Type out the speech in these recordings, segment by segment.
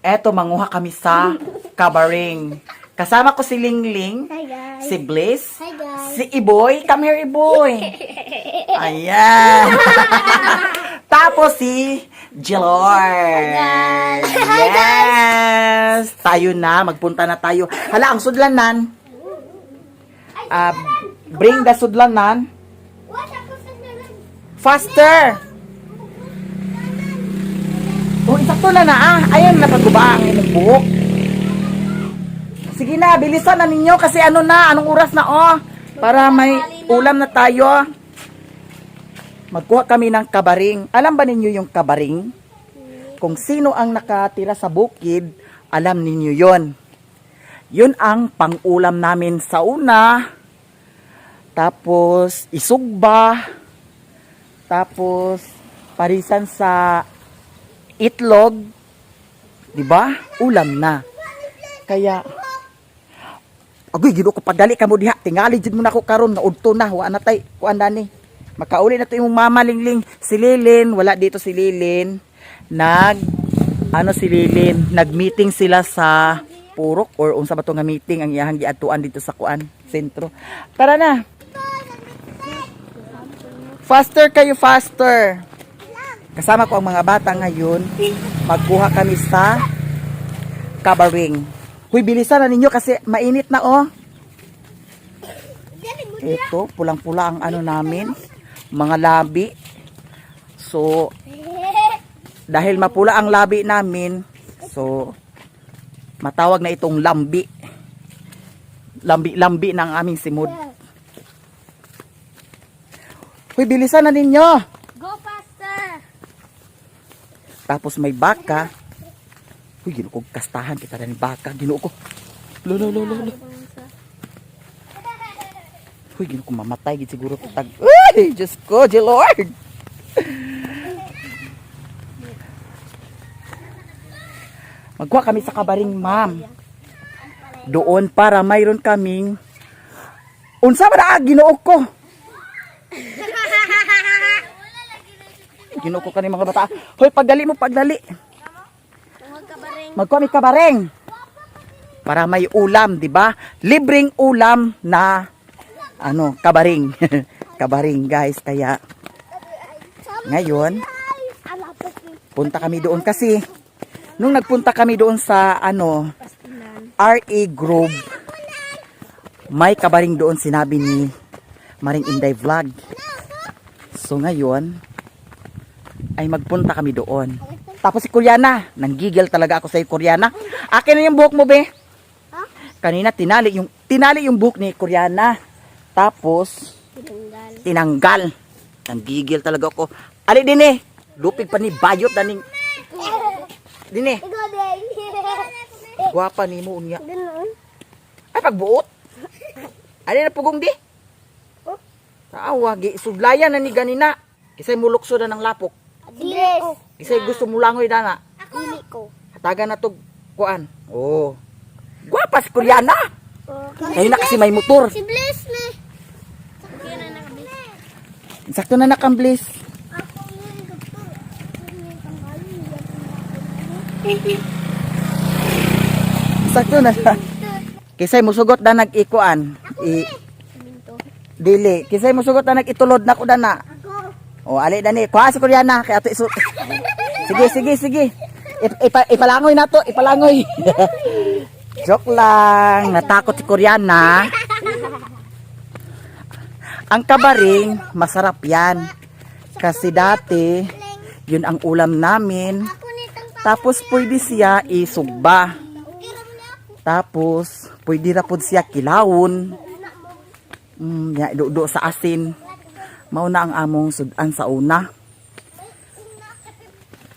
Eto, manguha kami sa kabaring. Kasama ko si Lingling, Hi guys. si Bliss, Hi guys. si Iboy. Come here, Iboy. Ayan. Tapos si Jelord. Yes. Tayo na. Magpunta na tayo. Hala, ang sudlanan. Bring the sudlanan. What ako sa dalan? Faster. Oh, insakto na Ayun, napaguba ang inyong buhok. Sige na, bilisan na ninyo kasi anong oras na para may ulam na tayo. Magkuha kami ng kabaring. Alam ba ninyo yung kabaring? Kung sino ang nakatira sa bukid, alam ninyo yon. Yun ang pang-ulam namin sa una. Tapos, isugba. Tapos, parisan sa itlog. Diba? Ulam na. Kaya, agoy, gino ko pagdali ka mo diha. Tingali dyan mo na ako karon nga udto na. Wa na tay, kuan dani. Makauli na to yung mama Lingling. Si Lilin, wala dito si Lilin. Si Lilin, nag-meeting sila sa Purok or unsa ba to nga meeting ang iyahang giadtuan dito sa kuan, sentro. Tara na. Faster kayo, faster. Kasama ko ang mga bata ngayon. Magkuha kami sa kabaring. Huy, bilisan na ninyo kasi mainit na Ito, pulang-pula ang namin. Mga labi. So, dahil mapula ang labi namin, so, matawag na itong lambi. Lambi ng aming simod. Huy, bilisan na ninyo. Go faster. Tapos may baka. Huy, ginuo ko kastahan kita na ni baka. Ginuo ko. Lo. Huy, ginuo ko mamatay. Siguro tag. Uy, Diyos ko, Lord. Magkuha kami sa kabaring, ma'am. Doon para mayroon kaming unsa ba na ginuo ko? Ginuo ko kani mga bata. Hoy, pagdali mo, pagdali. Magkuha kami kabaring. Para may ulam, di ba? Libreng ulam na kabaring. Kabaring, guys. Kaya ngayon punta kami doon kasi nung nagpunta kami doon sa RA Grove, may kabaring doon, sinabi ni Maring Inday Vlog. So ngayon ay magpunta kami doon. Tapos si Kuryana, nanggigil talaga ako sa Kuryana. Akin na yung buhok mo, be. Kanina tinali yung buhok ni Kuryana. Tapos tinanggal. Nanggigil talaga ako. Ali din lupig pa ni bayot daning. Dine. Guwapa ni mo unya. Ay, pagbuot. Ano na pugong di? Wagi. Sudlayan na ni ganina. Kisay mulukso na ng lapok. Kisay gusto mulangoy na na. Hataga na to kuan. Oh. Guwapa si Kuryana. Ngayon na kasi may motor. Si Bliss na. Sakto na nakamblis. Sakto na siya. Kisay musugot na nag-ikuan. Dili. Kisay musugot na nag-itulod na ko na. O, ali na ni. Kuha si Kuryana. Kaya ito isut. Sige. Ipalangoy na to. Ipalangoy. Joke lang. Natakot si Kuryana. Ang kabaring, masarap yan. Kasi dati, yun ang ulam namin. Tapos, pwede siya isugba. Tapos, pwede na po siya kilawon. Do sa asin. Mauna ang among sudan sa una.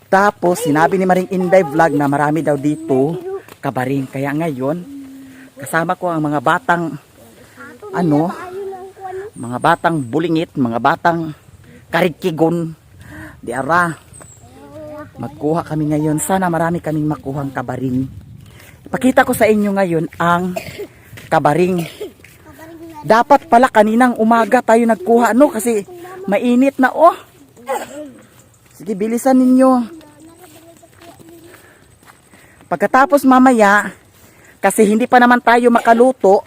Tapos, sinabi ni Maring Inday Vlog na marami daw dito kabaring. Kaya ngayon, kasama ko ang mga batang mga batang bulingit, mga batang karikigon. Diara. Magkuha kami ngayon. Sana marami kaming makuhang kabaring. Ipakita ko sa inyo ngayon ang kabaring. Dapat pala kaninang umaga tayo nagkuha kasi mainit na Sige, bilisan ninyo. Pagkatapos mamaya, kasi hindi pa naman tayo makaluto,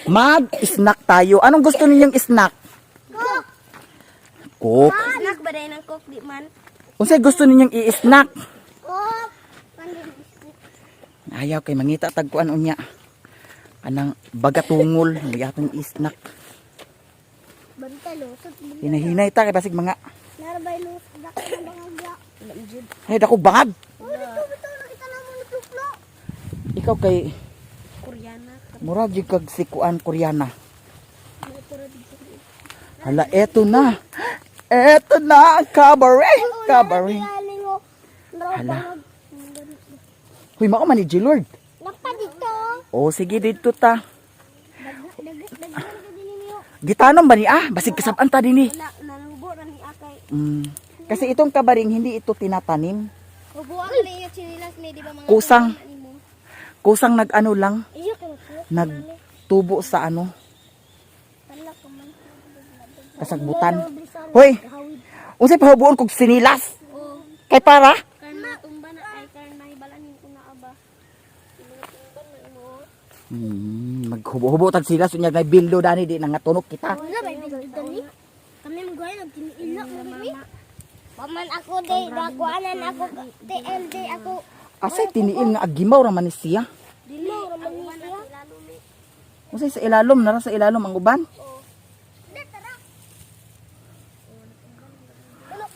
mag-snack tayo. Anong gusto ninyong snack? Cook. Coke. Snack ba rin ng cook di man? Unsay gusto ninyong i-snack? Cook. Ayaw kay mangita tagkuan unya. Anang bagatungol, ligatong i-snack. Bantalo. Hinahinay ta kay basig mga Narbay lo. Dak na bangagya. ay dako bangag. Oh, dito bitaw nakita na mo nagtuplo. Ikaw kay Koreana. murag jud kag sikuan Koreana. Hala, eto na. Eto na, kabaring. Kabaring. Hala. Huy, mao man ni G-Lord. Napa dito. O, sige dito ta. Dagat ka din niyo. Gitanom ba ni basig kasaban ta dinhi. Wala nanubo ra ni akay. Kasi itong kabaring hindi ito tinatanim. Ubuan ni yung chinilas ni di ba mga Kusang. mo? Kusang nag-ano lang, Iyo ka ko. nagtubo sa ano, Hala ka man. kasagbutan. Hoy, unsay pahubuon kog sinilas? Oh, Kay para? kan matumba na ay kan mahibalanin ko na aba. Tumban na mo. Maghubo-hubo tag silas unya ngay bildo dani di nangatunok kita. Wala ba ibig dali? Kami magay nagtiniila mo mi. Paman ako day gakuanan ako TLD ako. Asay tiniil nga agimaw ra man ni siya. Dili ra man niya. Unsay sa ilalom nara sa ilalom ang uban?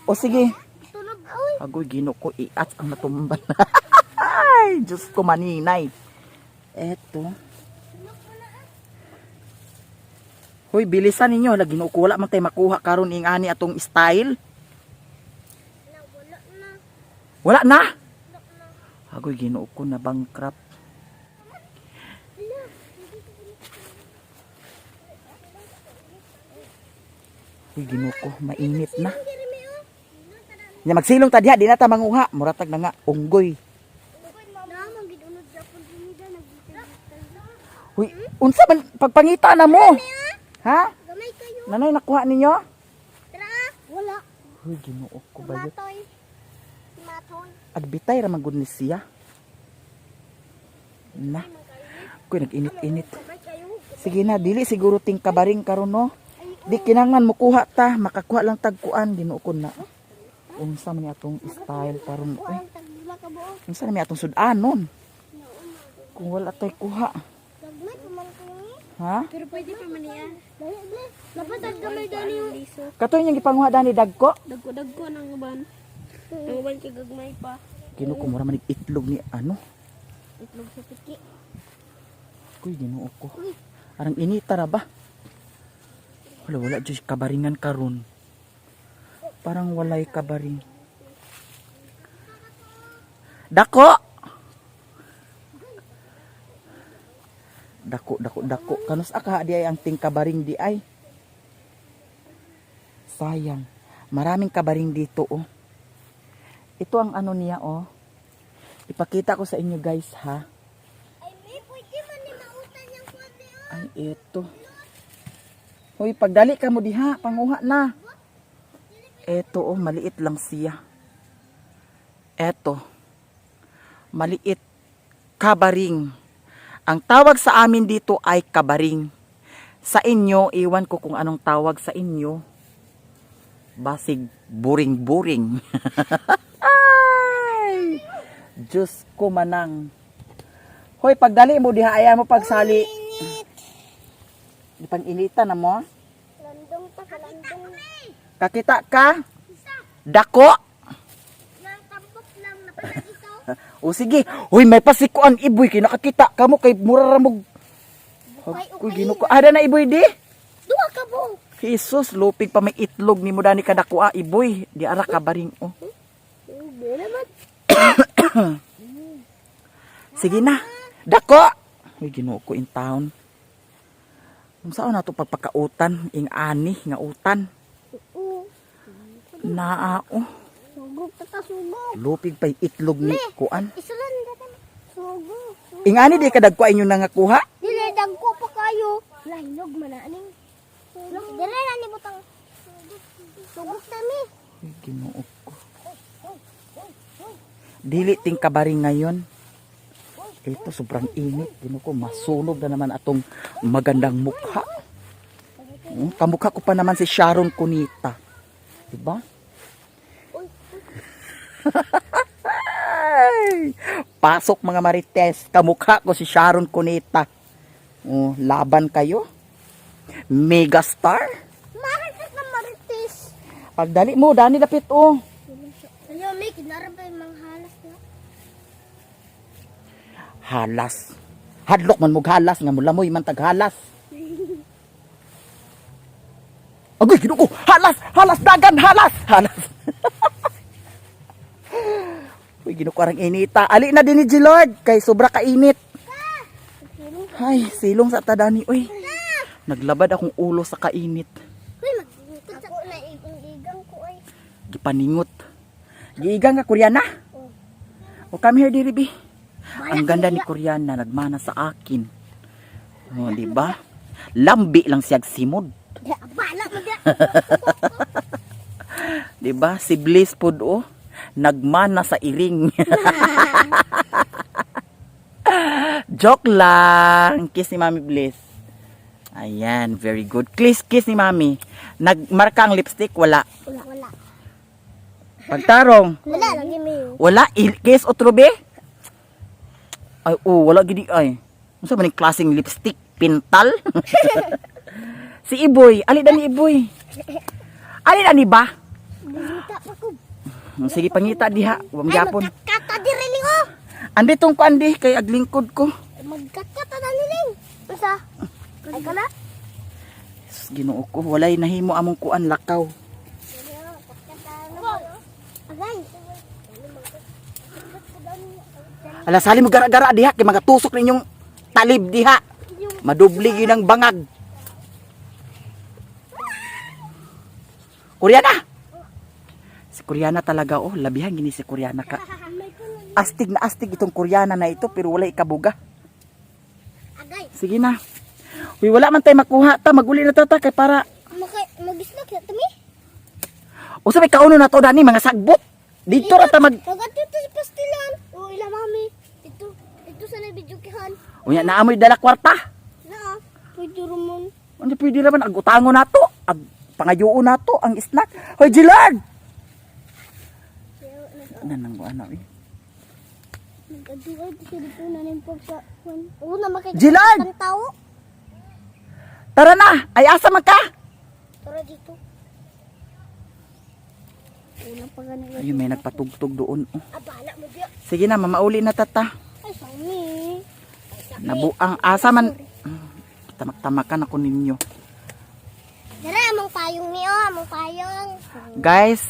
O sige, Tunog oy. agoy gino ko iat ang natumban. Ay, Diyos ko maninay. Eto. Hoy, bilisan ninyo. Lagi ko wala man tayo makuha karon ing ani atong style. Wala na. Wala na. Agoy ginoo ko na bankrupt. Hoy, ginoo ko, mainit na. Nya magsilong ta diha, di na ta manguha. Muratag na nga unggoy. Hoy, unsa man pagpangita na mo? Ha? Gamay kayo. Nanay nakuha ninyo? Tara. Wala. Hoy, ginoo ko ba? Matoy. Matoy. Agbitay ra man gud ni siya. Na. Kuy nag-init-init. Gamay kayo. Sige na, dili siguro ting kabaring karon no. Di kinanglan mo kuha ta, makakuha lang tagkuan ginoo ko na. Unsa man ni atong style karon oy. Ang tagdula ka buo. Unsa na mi atong sudanon? Kung wala tay kuha, Gagmay pa man ko ni. ha? Pero pwede pa man niya. Dali, dali. Napatag gamay dali yung liso. Katoy yung gipanguha dani dagko. Dagko ng uban. Ang uban kay gagmay pa. Ginoo ko mura man itlog ni ano. Itlog sa piki. Kuy ginoo ko. Arang inita ra ba? Wala jud kabaringan karon. Parang walay kabaring. Dako. Dako. Kanus aka di ay ang ting kabaring di ay. Sayang. Maraming kabaring dito oh. Ito ang ano niya oh. Ipakita ko sa inyo guys ha. Ay, may pwede man ni mautan yung kwade oh. Ay ito. Hoy, pagdali ka mo diha, panguha na. Eto oh, maliit lang siya. Eto. Maliit. Kabaring. Ang tawag sa amin dito ay kabaring. Sa inyo, iwan ko kung anong tawag sa inyo. Basig buring-buring. Ay! Diyos ko manang. Hoy, pagdali mo diha, ayaw mo pagsali. Di pang inita na mo. Landong pa ka, landong. Kakita ka? Dako? Nang tampok lang, napatag ikaw. O sige. Hoy, may pasikuan iboy. Kinakakita ka mo kay muraramog. Kuy gino ko. Ada na iboy di? Duwa ka po. Jesus, lupig pa may itlog ni mo dani kadakua iboy. Di ara kabaring oh. Hindi naman. Sige na. Dako! Hoy, ginoo ko in town. Kung saan na ito pagpakautan, ing ani, nga utan. Oo. Naao. Sugog ta sugog. Lupig pa yung itlog ni kuan. Isulan datan. Sugog. Ing ani di kadagko inyo nangakuha. Dili dagko pa kayo. Lahinog man aning. Dili na ni butang. Sugog tami. Ay, ginoo ko. Dili ting kabaring ngayon. Ito, sobrang init. Ginuko, masunog na naman atong magandang mukha. Kamukha ko pa naman si Sharon Cunita. Diba? Pasok mga marites. Kamukha ko si Sharon Cunita. Oh, laban kayo. Megastar. Marites na marites. Pagdali mo, dani dapit oh. Ayaw, may kinarap pa yung mga halas na. Halas. Hadlok man mog halas nga mulamoy man tag halas. Agoy, ginuko. Halas, halas dagan, halas. Halas. Uy, ginuko arang inita. Ali na din ni Lord kay sobra ka init. Ay, silong sa tadani uy. Naglabad akong ulo sa kainit. Uy, magdingkot ako na igang ko ay. Gipaningot. Giigang ka Koreana. O come here diribi. Ang ganda ni Koreana nagmana sa akin. Oh, di ba? Lambi lang siyag simod. Bala mo dia. Di ba? Si Bliss pod oh, nagmana sa iring. Joke lang. Kiss ni Mami Bliss. Ayan, very good. Kiss ni Mami. Nagmarka ang lipstick, wala. Wala. Pagtarong. Wala lagi may. Wala, kiss o trubi? Ay, oh, wala gidi ay. Ano sa maning klaseng lipstick? Pintal? Si Iboy, ali na ni Iboy. Ali na ni ba? Bumita pa ko. Sige, pangita diha. Huwag magyapon. Magkata di rin ko. Andi tong ko andi, kay aglingkod ko. Magkata na niling. Basta. Ay ka na? Jesus, Ginoo ko, walay nahimo among kuan lakaw. Agay. Ala, sali mo gara-gara diha, kay magatusok ninyong talib diha. Madubli yun ang bangag. Koreana! Si Koreana talaga, oh, labihan gini si Koreana ka. Astig na astig itong Koreana na ito, pero wala ikabuga. Agay. Sige na. Uy, wala man tayo makuha ta, maguli na tata, kay para... Mag-isnak ya tami. O sa may kauno na to, Dani, mga sagbot. Dito rata mag... Kagat dito sa pastilan. O ila mami. Ito sa nabidyo kihan. Unya, naamoy dala kwarta. Na, pwede rumon. Ano pwede naman, agutango na to. Pangayuon na to, ang snack. Hoy, Gilard! Ano nang ano eh? Nag-aduay dito dito na rin po sa... Oo na makikita Gilard! ng tao. Tara na! Ay, asa man ka? Tara dito. Una pa ganun. Ayun, may nagpatugtog doon. Oh. Abala mo diya. Sige na, mamauli na tata. Ay, sami. Nabuang asa man. Tamak-tamakan ako ninyo. Dara, among payong niyo. Among payong. Guys,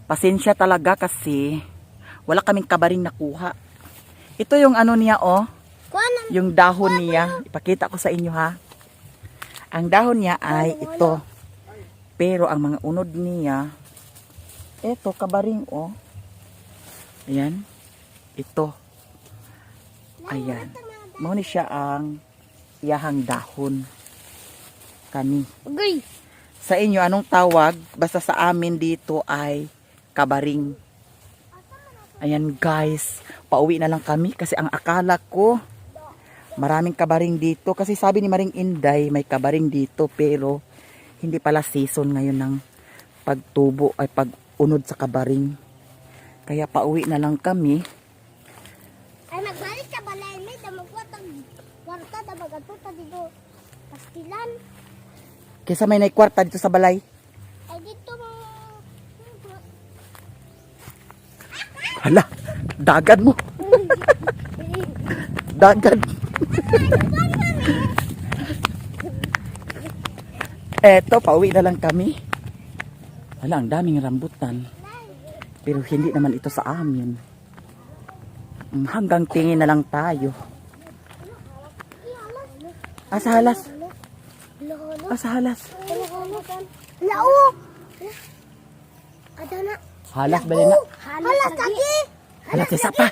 pasensya talaga kasi wala kaming kabaring nakuha. Ito yung ano niya, oh. Kuha Yung dahon niya. Ipakita ko sa inyo, ha. Ang dahon niya ay ito. Pero ang mga unod niya, ito, kabaring, oh. Ayan. Ito. Ayan. Muna siya ang iyahang dahon. Kani. Agay. Sa inyo, anong tawag? Basta sa amin dito ay kabaring. Ayan guys, pauwi na lang kami kasi ang akala ko maraming kabaring dito. Kasi sabi ni Maring Inday may kabaring dito pero hindi pala season ngayon ng pagtubo ay pag-unod sa kabaring. Kaya pauwi na lang kami. Ay, magbalik ka balay. May damagwat ang kwarta. Damagat po ta dito. Pastilan. Kaysa may naikwarta dito sa balay. Ay, dito mo. Hala, dagan mo. Dagan. Eto, pauwi na lang kami. Hala, ang daming rambutan. Pero hindi naman ito sa amin. Hanggang tingin na lang tayo. Asa halas? Asa halas? Lao! Ada na. Halas ba na? Halas lagi! Halas isa pa.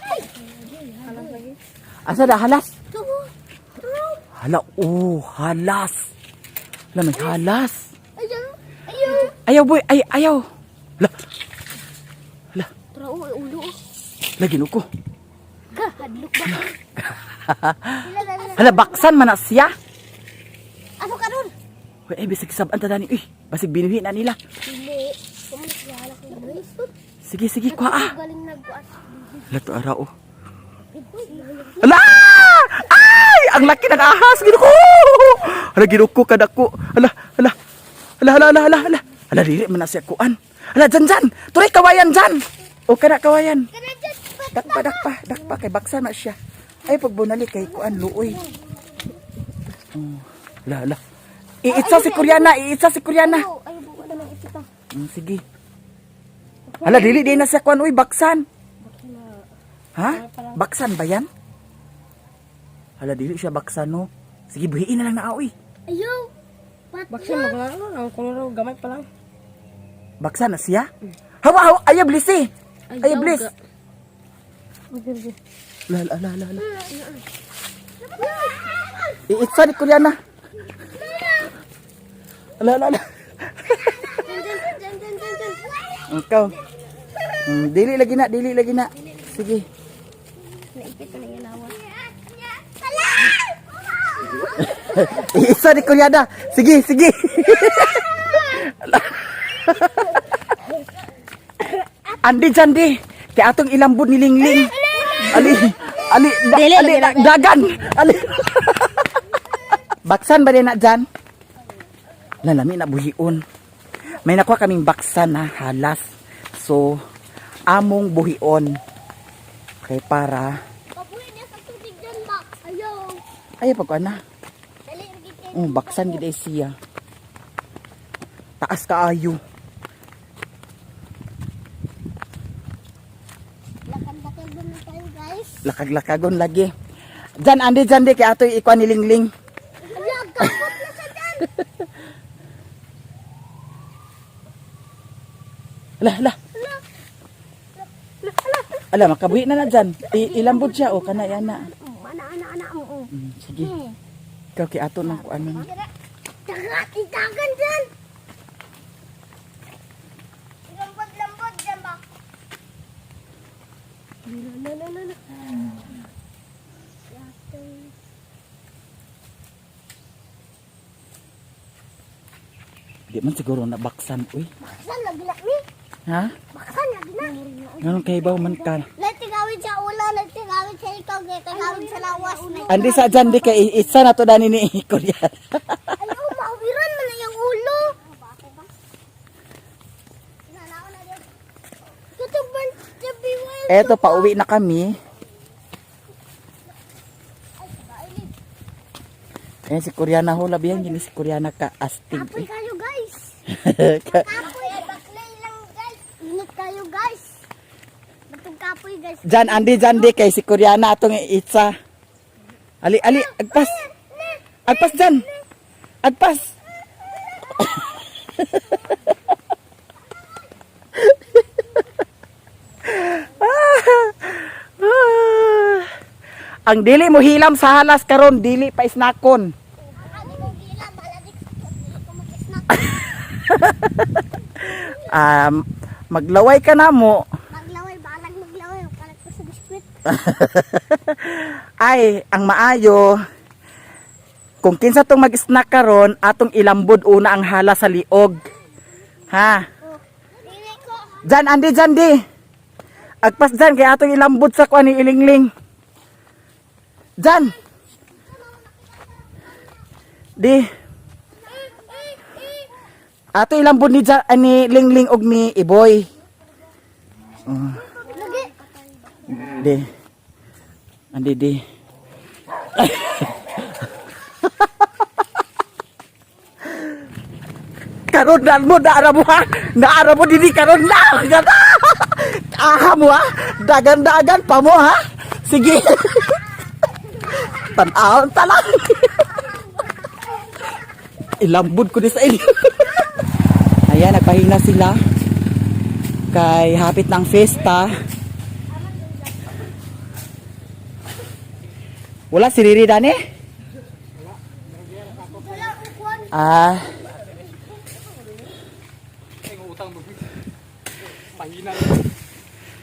Asa na halas? Hala, oh, halas. Hala, may halas. Ayaw! Ayaw! Ayaw boy, ayaw. Hala, Trao, ulo. lagi ko. Ka, Hadlok ba? Hala, baksan man na siya. Ano ka nun? Uy, ay, bisig saban ta dani. Uy, basig binuhi na nila. Hindi. Kumalas na halak ng boys. Sige, sige, kuha ah. Galing nagbuat. Hala, to ara oh. Hala! Ay! Ang laki ng ahas! Ginuko! Hala, ginuko kada ko. Hala, hala. Hala, hala, hala, hala, hala. Hala, dili man na siya kuan. Hala, dyan. Tuloy, kawayan dyan. O, kada kawayan. Dakpa. Kay baksan na siya. Ay, pagbunali kay kuan, luoy. Oh, hala, hala. Iitsa si Kuryana. Ay, buka na lang ito. Sige. Hala, dili din na siya kuan. Uy, baksan. Ha? Baksan ba yan? Hala, dili siya baksan, no? Sige, buhiin na lang na, uy. Ayaw. Baksin mo lang, ang kuluro gamay pa lang. Baksan na siya? Hawa, ayaw, bliss eh. Ayaw, bliss. Lala. Iitsa ni Kuryana. Lala. Ikaw. Dili lagi na. Sige. Naipit ko na yung lawas. Iitsa ni Kuryana. Sige. Andi jandi. Kaya atong ilambod ni Lingling. Ali, dagan. Ali. Baksan ba din na dyan? Lalami na buhion. May nakuha kaming baksan na halas. So, among buhion. Kay para. Pabuhin niya sa tubig dyan, Max. Ayaw. Ay, pagkuhan na. Dali, nagkikita. Baksan gid ay siya. Taas kaayo. Lakad-lakad na tayo, guys. Lakag-lakagon lagi. Dyan, andi kay atoy ikuan ni Lingling. Ayaw, kapot na siya dyan. Hala. Ala, makabuhi na dyan. Ilambod siya, o, kana yan na. Ana. Sige. Ikaw kay ato ng kuan na. Itagan dyan. Lambot dyan, Max. Di man siguro na baksan, uy. Baksan lagi na, mi. Ha? Baksan lagi na. Ganun kay baw man ka. Nagtigawin sa ulo, nagtigawin sa ikaw, nagtigawin sa lawas. Andi sa dyan di kay isa na to dani ni Kuryana. Ayaw, mauwiran mo na yung ulo. Tutubang sabi mo. Eto, pauwi na kami. Ayan si Kuryana ho, labihan gini si Kuryana ka astig. Kapoy kayo, guys. Kapoy, baklay lang, guys. Ingat kayo, guys. Batong kapoy, guys. Dyan, andi kay si Kuryana atong itsa. Ali, agpas. Agpas dyan. Agpas. Ang dili mo hilam sa halas karon, dili pa isnakon. Ano mo gila, maladik ko mag-snack. Maglaway ka na mo. Maglaway, balag maglaway. Kalat ko sa biskwit. Ay, ang maayo, kung kinsa tong mag-snack karon, atong ilambod una ang hala sa liog. Ha? Dili ko. Dyan, andi. Agpas dyan, kaya atong ilambod sa kuan ni Ilingling. Dyan. Di. Ato ilambod ni Lingling og ni Iboy. Lagi. Di. Andi di. Karon na mo naara mo ha. Naara mo didi karon na. Aha mo ha. Dagan-dagan pa mo ha. Sige. Tan-aon talang. Ilambod ko di sa inyo. Ayan, nagpahinga sila. Kay hapit ng festa. Wala si Riri dani?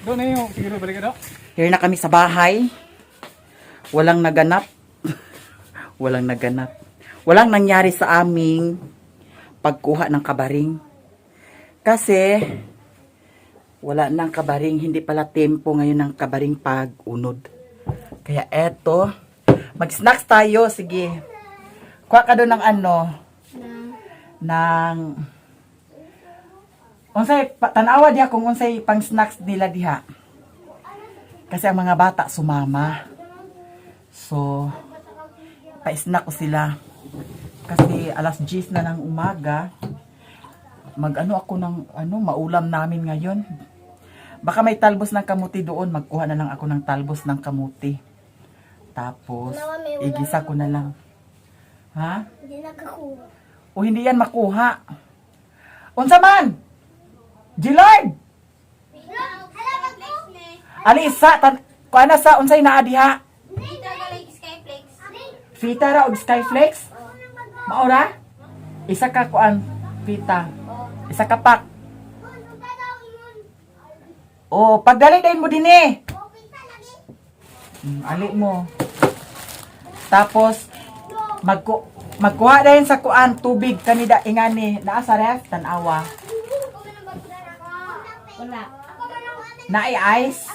Doon na yung siguro balik ka daw. Here na kami sa bahay. walang naganap. Walang naganap. Walang nangyari sa aming pagkuha ng kabaring. Kasi, wala nang kabaring. Hindi pala tempo ngayon ng kabaring pag-unod. Kaya eto, mag-snacks tayo. Sige. Kuha ka doon ng ano, ng unsay tanawa diha kung unsay pang snacks nila diha. Kasi ang mga bata sumama. So, pa-snack ko sila. Kasi alas 10 na ng umaga. Mag-ano ako ng maulam namin ngayon. Baka may talbos ng kamuti doon. Magkuha na lang ako ng talbos ng kamuti. Tapos, igisa ko na lang. Ha? Hindi nakakuha. O hindi yan makuha. Unsa man? Gilard! Alisa, kuana sa unsay naa diha? Fita ra og Skyflex? Maura? Isa ka kuan fita. Isa ka pak. Oh, pagdali din mo din eh. Ali mo. Tapos magkuha din sa kuan tubig kanida ingani naa sa ref tanawa. Wala. Naay ice.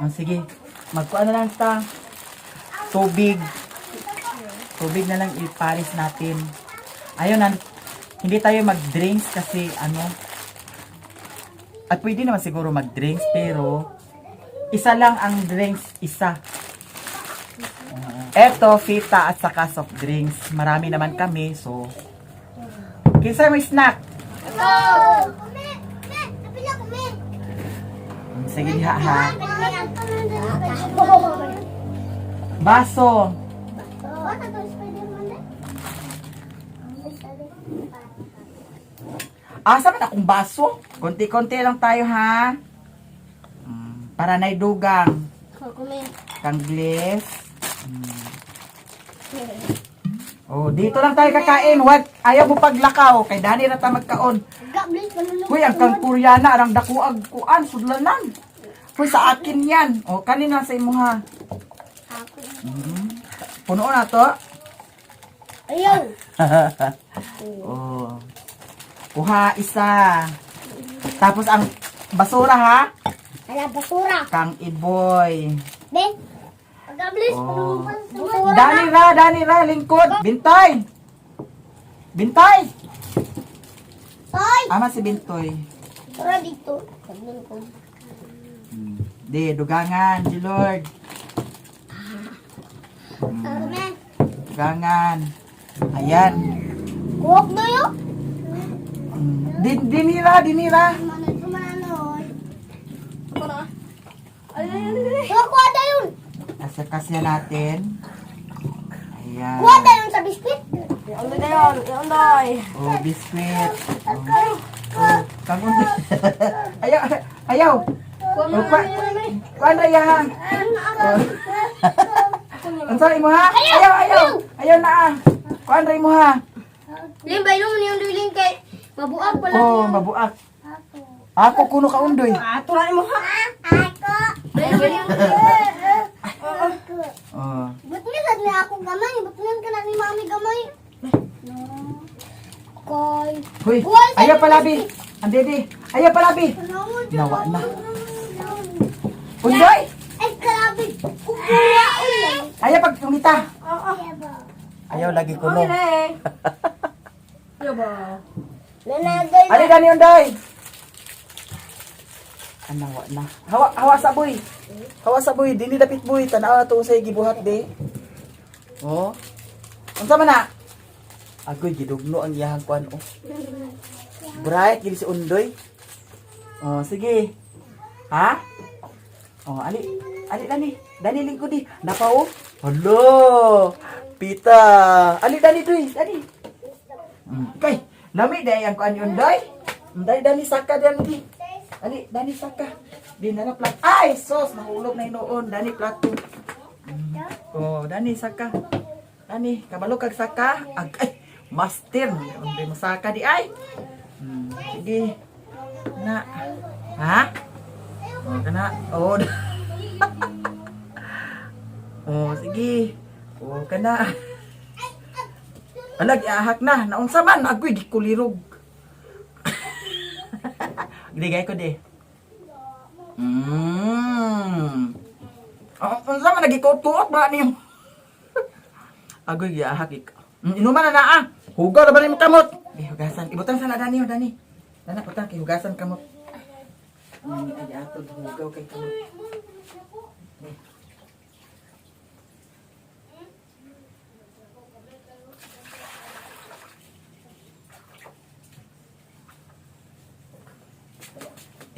Oh, sige. Magkuha na lang ta. Tubig. Tubig na lang iparis natin. Ayun na. Hindi tayo mag-drinks kasi at pwede naman siguro mag-drinks pero isa lang ang drinks, isa. Eto, fita at saka soft drinks. Marami naman kami, so kinsa may snack? Sige diha ha. Baso. Asa man akong baso? Konti-konti lang tayo ha. Para naidugang. Kang glass. Oh, dito lang tayo kakain. Ayaw mo paglakaw. Kay Dani na tayo magkaon. Uy, ang kang Koreana, arang dakuag kuan, sudlanan. Uy, sa akin yan. O, kanina sa imo ha. Puno na to. Ayaw. Oh. Kuha isa. Tapos ang basura ha. Ala, basura. Kang iboy. Ben, pag-ablis, Oh. basura. Dani ra, lingkod. Bintay. Bintay. Soy! Ama si Bintoy. Basura dito. Sabihin ko. Di, dugangan, si Lord. Men, Dugangan. Ayan. kuwak na yun. Dinira. Kumanoy. Kuha na yun. Kasya natin. Ayan. Kuha na yun sa biskuit. Oh, biskuit. Oh, kang undi. Ayaw. Oh, kuan ra yahan. Unsa imo ha? Ayaw na. Kuan ra imo ha? Limbay nung niyong duling kay mabuak pala. Oh, mabuak. Ako kuno ka undoy. Ato na mo ha. Ako. Oh. Ba't nga sad na ako gamay? Ba't nga ka na ni mami gamay? Koy. Hoy, ayaw palabi. Andede. Ayaw palabi. Nawa na. Undoy. Ay, karabi. Kukuha ulit. Ayaw pag umita. Ayaw lagi kuno. Yo ba. Nanagay Ali dani undoy. Anawa na. Hawa sa boy. Hawa sa boy, dini dapit boy. Tanaw na to usay gibuhat de. Oh. Unsa man na? Agoy gidugno ang iyahang kuan oh. Bright gid si undoy. Oh, sige. Ha? Oh, ali Dani lingkod di. Napa oh. Hello. Pita. Ali Dani doy, Dani. Kay, lami day ang kuan undoy. Dani saka diyan di. Ali, Dani saka. Di na plat. Ay, sos, nahulog na inoon. Dani plato. Oh, Dani saka. Dani, kabalo kag saka. Ay, master. Undoy mo saka di ay. Sige. Na. Ha? Oh, kana. Oh. Oh, sige. Oh, kana. Alag, iahak na. Naunsa man, agoy, gikulirog. Gigay ko di. Oh, unsa man, nagikot-kuot ba niyo? Agoy, giahak ikaw. Inuman na na ah. Hugaw na ba rin mo kamot? Hugasan. Ibutan sana, Dani, Dani. Dana, putang, hugasan kamot. Ay, atod, hugaw kay kamot.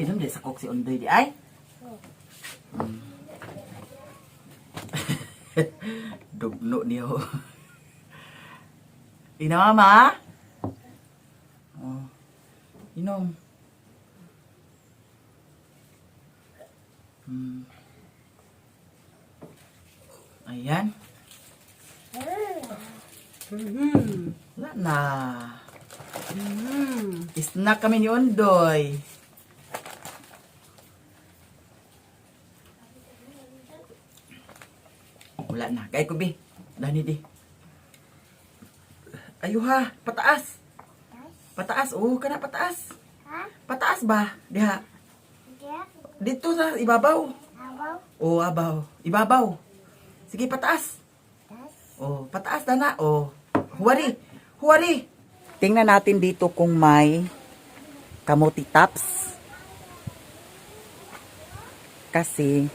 Inom di sa kok si Undoy di ay? Dugno niya ho. Inom mama? Oh. Inom. Ayan. Wala na. Snack kami ni Undoy. Wala na. Kaya ko, Bi. Dani, di. Ayuha. Pataas. Pataas. Oo, kana pataas. Ha? Pataas ba? Diha. Diya? Dito sa ibabaw. Abaw? Oo, abaw. Ibabaw. Sige, pataas. Tas? Oh, pataas na. Oh. Huwari. Huwari. Tingnan natin dito kung may kamuti tops. Kasi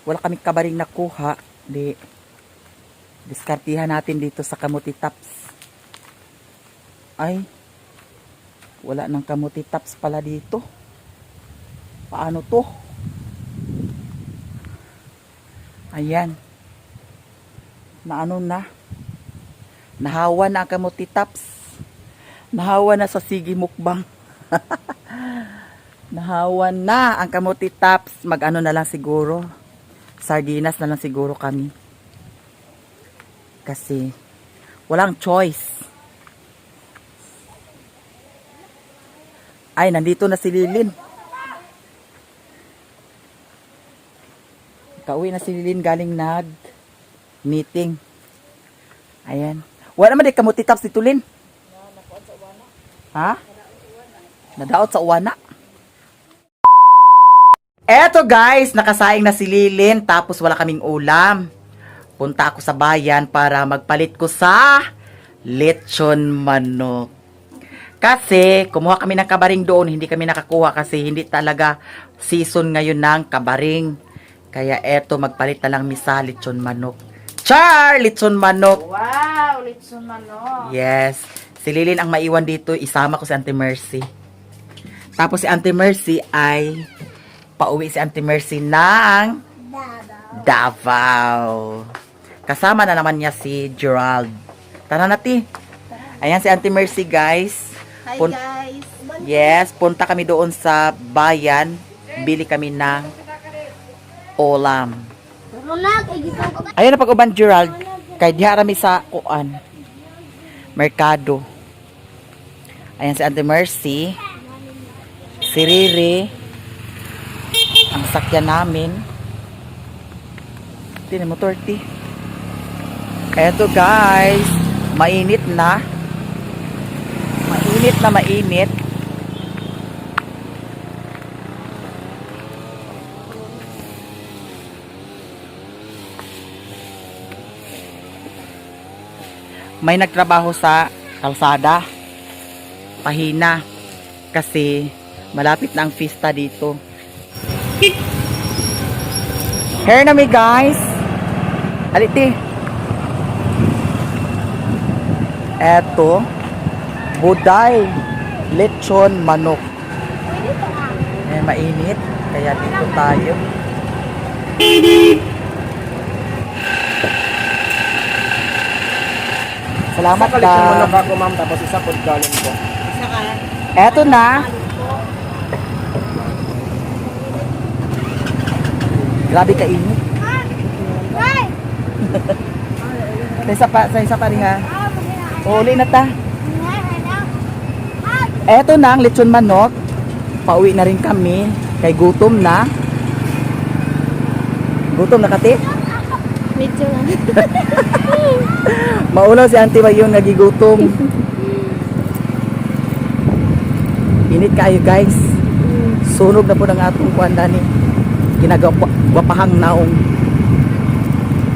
wala kaming kabaring nakuha. Di. Diskartihan natin dito sa kamuti tops. Ay. Wala nang kamuti tops pala dito. Paano to? Ayan. Naano na. Nahawa na ang kamuti tops. Nahawa na sa sige mukbang. Nahawa na ang kamuti tops. Mag-ano na lang siguro. Sardinas na lang siguro kami. Kasi walang choice. Ay, nandito na si Lilin. Kauwi na si Lilin galing nag-meeting. Ayan. Wala naman di kamuti tops dito, Lin. Ha? Nadaot sa uwana. Eto guys, nakasaing na si Lilin tapos wala kaming ulam. Punta ako sa bayan para magpalit ko sa lechon manok. Kasi kumuha kami ng kabaring doon, hindi kami nakakuha kasi hindi talaga season ngayon ng kabaring. Kaya eto, magpalit na lang misa lechon manok. Char! Lechon manok. Wow, lechon manok. Yes. Si Lilin ang maiwan dito, isama ko si Auntie Mercy. Tapos si Auntie Mercy ay pauwi si Auntie Mercy ng Davao. Kasama na naman niya si Gerald. Tara natin. Ayan si Auntie Mercy, guys. Hi guys. Yes, punta kami doon sa bayan. Bili kami ng ulam. Ayun na pag-uban, Gerald. Kay diha rami sa kuan. Merkado. Ayan si Auntie Mercy. Si Riri. Ang sakyan namin. Tinan mo, 30. Eto guys, mainit na. Mainit na mainit. May nagtrabaho sa kalsada. Pahina. Kasi malapit na ang fiesta dito. Here na mi guys. Aliti. Eto. Buday. Lechon manok. Eh, mainit. Kaya dito tayo. Salamat Isa ka lechon manok ako, ma'am, tapos isa food galon po. Eto na. Grabe kainit. Sa isa pa rin ha. Uli na ta. Eto na ang lechon manok. Pauwi na rin kami. Kay gutom na. Gutom na kati? Medyo lang. Maulaw si Auntie Mayon nagigutom. Init kayo guys. Sunog na po ng atong kuan dani. Kinagwapahang naong.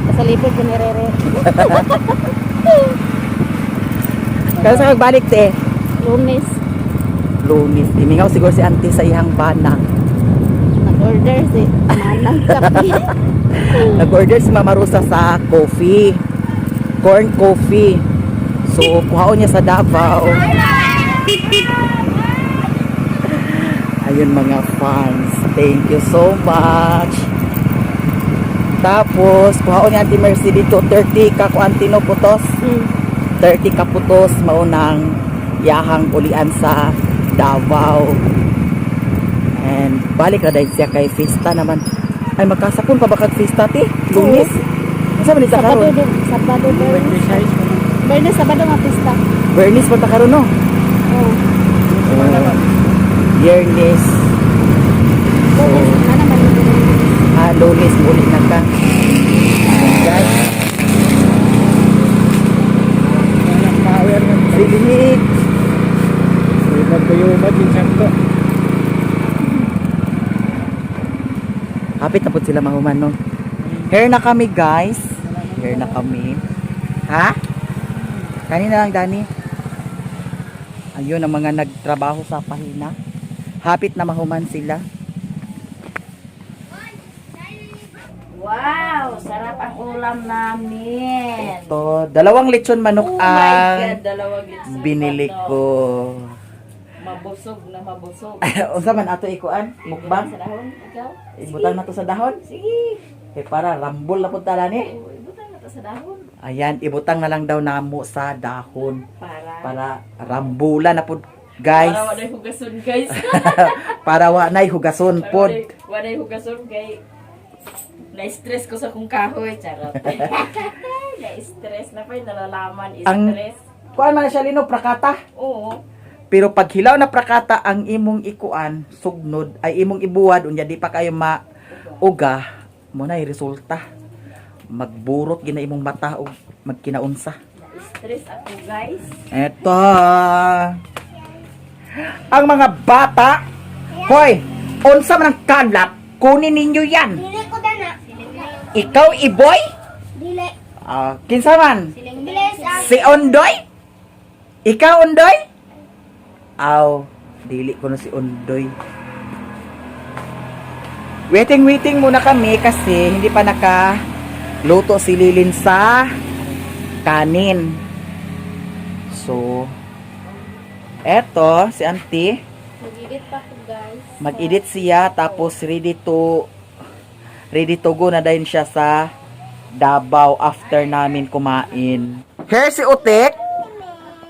Kasalipod ko ni Rere. Kaya sa kagbalik te. Lunes. Lunis. Timingaw siguro si Auntie sa ihang bana. Nag-order si Manang Kapi. Nag-order si Mama Rosa sa coffee. Corn coffee. So, kuhaon niya sa Davao. Ayun mga fans. Thank you so much. Tapos, kuhaon niya Auntie Mercy dito. 30 ka kuantino putos. 30 ka putos. Maunang yahang ulian sa Davao. And balik na dahil siya kay Fiesta naman. Ay, magkasakon pa ba kag Fiesta ti? Lunis? Asa man ita karon? Sabado, Bernis. Bernis, Sabado nga pista. Bernis pa ta karon no? Oo. Yernes. Lunes, ano man yung Bernis? Lunes muli na ka. Guys. Power ng Silig. magbayumad yung santo. Hapit na po sila mahuman no. Here na kami guys. Here na kami. Ha? Kanina lang Dani. Ayun ang mga nagtrabaho sa pahina. Hapit na mahuman sila. Wow! Sarap ang ulam namin. Ito, dalawang lechon manok Oh my ang God, dalawang litson binili manok. ko. Mabusog na mabusog. Unsa man ato ikuan? Mukbang? Sa dahon, ikaw? Ibutang na to sa dahon. Sige. Para rambol na punta na ni. Oh, ibutang na to sa dahon. Ayan, ibutang na lang daw namo sa dahon. Para Para rambulan na po guys. Para waday hugason, guys. Para wanay hugason pod. Waday hugason, kay na-stress ko sa kong kahoy. Charot. Na-stress na pa yung nalalaman. Ang- Stress. Kuan man na siya lino prakata. Oo. Pero pag hilaw na prakata ang imong ikuan, sugnod ay imong ibuwad unya di pa kayo mauga, mo na resulta. Magburot gina imong mata og magkinaunsa. Na-stress ako, guys. Eto. Ang mga bata, hoy, unsa man ang kadlap, kunin ninyo yan. Dili ko dana. Ikaw, Iboy? Dili. Kinsa man? Dili sa Si Ondoy? Ikaw, Ondoy? Aw, dili ko na si Ondoy. Waiting muna kami kasi hindi pa nakaluto si Lilin sa kanin. So, eto, si Auntie. Mag-edit pa ko, guys. Mag-edit siya tapos ready to go na din siya sa Davao after namin kumain. Here si Utek.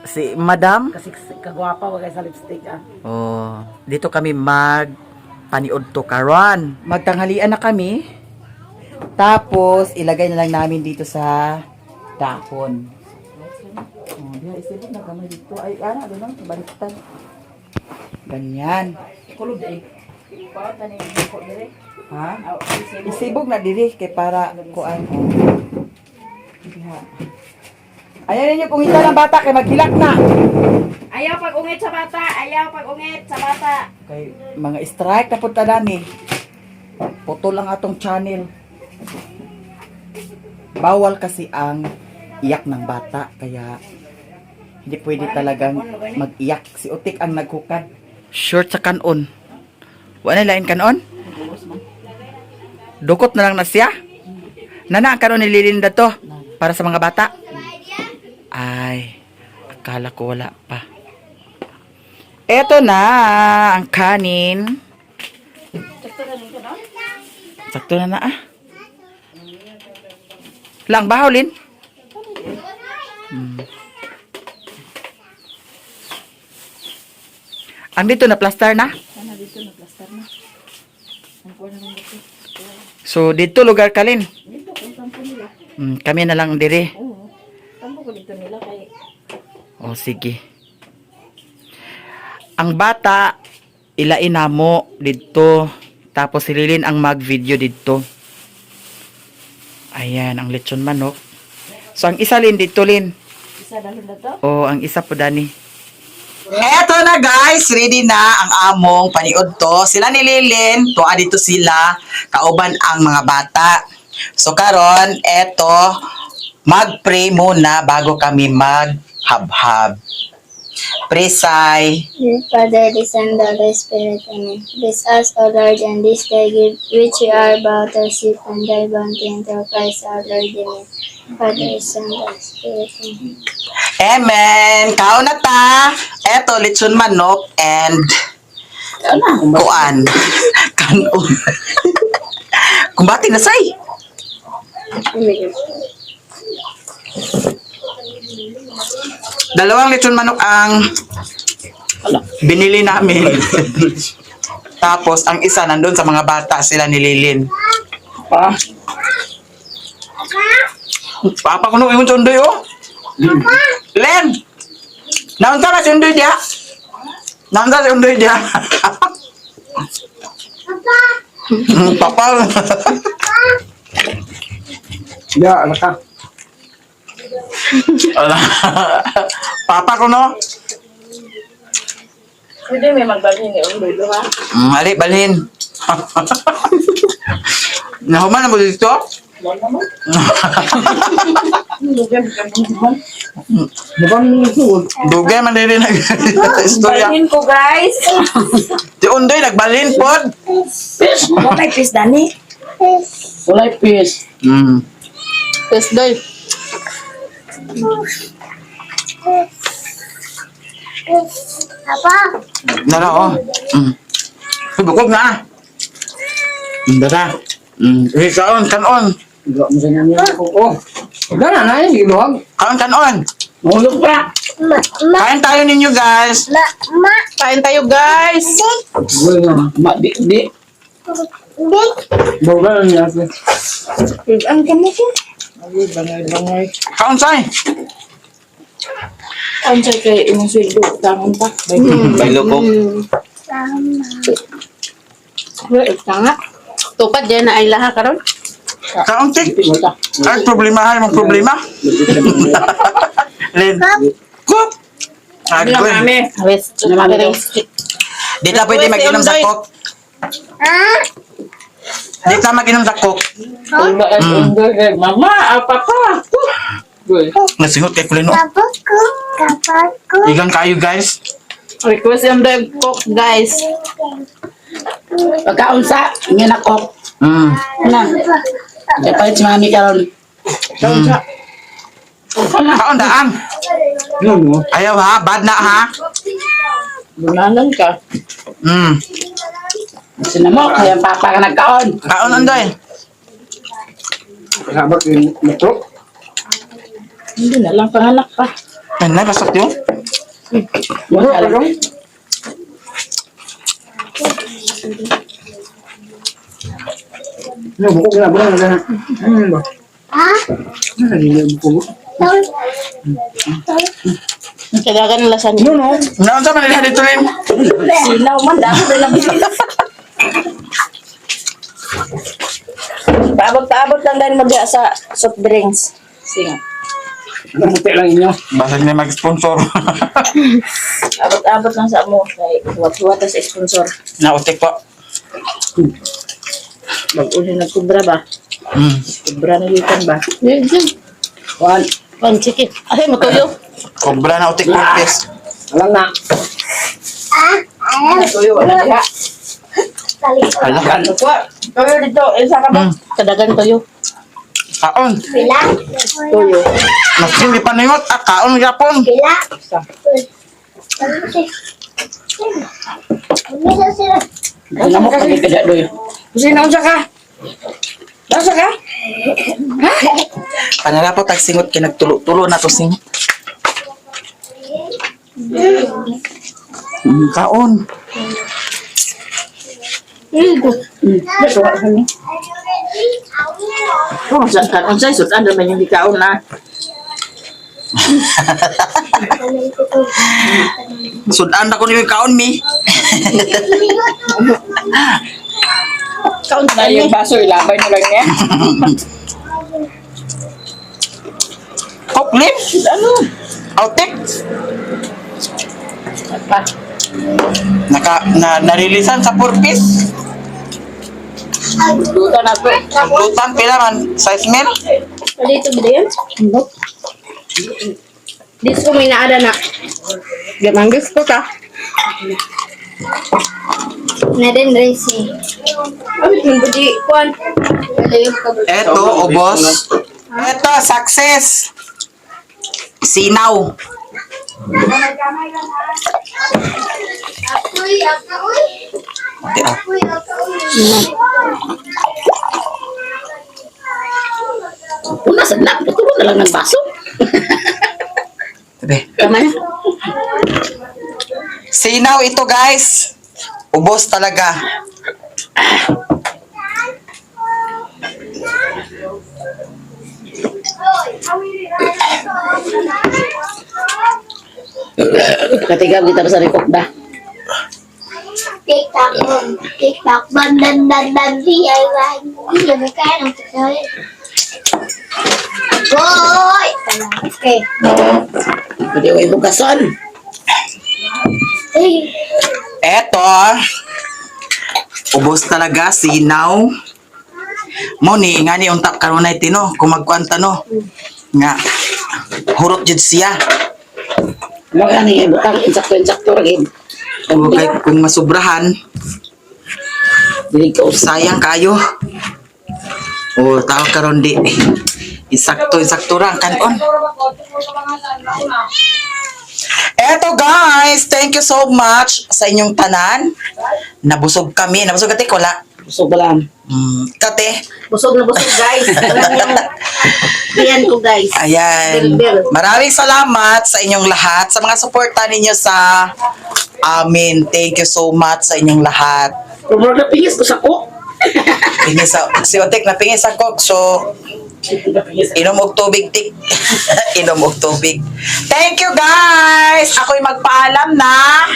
Si Madam. Kasi kagwapa wag sa lipstick ah. Oh, dito kami paniod to karon. Magtanghalian na kami. Tapos ilagay na lang namin dito sa dahon. Oh, diha isipin na kami dito. Ay, ano lang, baliktad. Ganyan. Kulog eh. Paot na ni ko dire. Ha? Aw, Isibog na diri kay para kuan. Diha. Ayan ninyo kung hita ng bata kay maghilak na. Ayaw pag-ungit sa bata, ayaw pag-ungit sa bata. Kay mga strike na punta dani. Putol lang atong channel. Bawal kasi ang iyak ng bata kaya hindi pwede talagang mag-iyak. Si Utik ang naghukad. Short sa kanon. Wala lain kanon? Dukot na lang na siya. Nana ang kanon ni Lilinda to para sa mga bata. Ay, akala ko wala pa. Eto na ang kanin. Sakto na ah. Lang bahawlin. Ang dito na plaster na. Sana dito na plaster na. Ang kuha na ng dito. So dito lugar kalin. Dito kung tampo nila. Kami na lang dire. Oo. Tampo ko dito nila kay O sige. Ang bata ilain na mo dito. Tapos si Lilin ang mag-video dito. Ayan, ang lechon manok. So, ang isa Lin, dito Lin. Isa dalhin na to. O, ang isa po Dani. Eto na guys, ready na ang among paniod to. Sila ni Lilin, tuwa dito sila, kauban ang mga bata. So karon, eto, mag-pray muna bago kami mag-hab-hab. Presay. Father, the Son, the Holy Spirit, Amen. Bless us, O Lord, and this day give which we are about to receive from thy bounty and through Christ our Lord, Amen. Father, Son, the Holy Spirit, Amen. Amen. Kaon na ta. Eto, lechon manok and kuan. Kanon. Kumbati na say. Dalawang lechon manok ang binili namin. Tapos, ang isa nandun sa mga bata sila ni Lilin. Papa ko nung iwan sa undoy, oh. Len! Naunta ka si undoy dia? Naunta si undoy dia? Papa! Ya, anak ka. Papa ko no? Pwede may magbalhin ni Uloy, ha? Mali, balhin. Nahuman na mo dito? Wala naman. Dugay man din na istorya. Balhin ko, guys. Si undoy nagbalhin pod. What type is Dani? Walay pis. Yes, Doy. Papa, Nara, oh. Bukog na. Dara. Kaon, kanon. Igo mo sa namin ako. Oh. Dala na yung giluwag. Kaon, kanon. Mahulog pa. Kain tayo ninyo, guys. Kain tayo, guys. Wala nga. Ma-di-di. Bawa niya ako. Ang kamo ko. Ay, bangay-bangay. Kaon, say. Ang sa kay imong sweldo. Tangan pa. Bailo ko. Tanga. Tupad dyan na ay laha karon. Kaon, tik. Wala. Ay, problema, ay, mong problema. Len. Cook. Ano Agwen. kami? West. Di ta pwede mag-inom sa cook. Di ta mag-inom sa cook. Mama, papa. Nasingot kay Kulino. Papa ko. Igang kayo, guys. Request yung the cook, guys. Pagkaunsa, ngayon ako. Na. Kaya palit si mami karon. Kaunsa. Kaon, daan. No. Ayaw ha, bad na ha. Bunanan ka. Sinamo, kaya papa ka nagkaon. Kaon, Andoy. Habak yung metro. Hindi na lang panganak pa. Ay, pasok yun. Wala lang. No, buko na buko na. Ba? Ano yung buko? Kailangan ng lasan No, no. Naon sa Manila dito rin. Sinaw man, dami na lang. Paabot-paabot lang dahil mag sa soft drinks. Sige. Namuti lang inyo. Basag na mag-sponsor. Abot-abot lang sa mo. Kay huwat-huwat sa sponsor. Nautik po. Mag-uli nagkubra ba? Kubra na litan ba? Yan. One chicken. Ay, matuyo. Kobra na utik po, guys. Alam na. Matuyo, wala diha. Alakan. Tuyo dito, isa ka ba? Kadagan tuyo. Kaon. Tuyo. Mas hindi pa ningot. Kaon yapon. Alam mo kami kada doy. Sino siya ka? Nasa ka? Panala po tagsingot kinagtulo-tulo na to singot. Kaon. Oh, ang say sudan naman yung dikaon na. Sudan na ko ni kaon mi. Kaon na yung baso, ilabay na lang niya. Cocklit? Ano? Outek? Pat. Narilisan sa purpose. Duta na to. Lutan pila man. Size mil? Dito ba yan? Dito ko may naada na. Gamanggis ko ka. Na din racing. Amit yung budi. Kuan. Eto, ubos. Eto, success. Sinaw. Ako'y. Ate, ah. Una sa lap. Putulong na lang ng baso. Tabi. Tama niya. Sinaw ito, guys. Ubos talaga. Katigam kita sa rikok ba? TikTok boom. TikTok boom. Dan DIY. Hindi na kaya ng tutorial. Boy! Okay. Pwede ko ibukason. Hey. Eto. Ubos talaga, sinaw. Moni, nga ni untak karunay tino. Kung magkwanta no. Nga. Hurot jud siya. Mga ni butang insakto rin. O kahit kung masubrahan, Dili ko sa sayang kayo. O tao karon di. Insakto ra kanon. Eto guys, thank you so much sa inyong tanan. Nabusog kami. Nabusog kati wala. busog ba lang. Kate. Busog na busog, guys. Alam niyo, yan ko, guys. Ayan. Bel. Maraming salamat sa inyong lahat. Sa mga suporta ninyo sa amin. Thank you so much sa inyong lahat. Kumuro na pingis ko sa ko. Pingis si Otek na pingis ako. So, inom og tubig, tik. Inom og tubig. Thank you guys! Ako'y magpaalam na.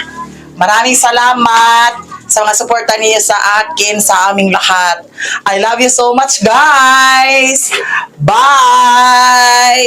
Maraming salamat sa mga suporta niyo sa akin, sa aming lahat. I love you so much, guys! Bye!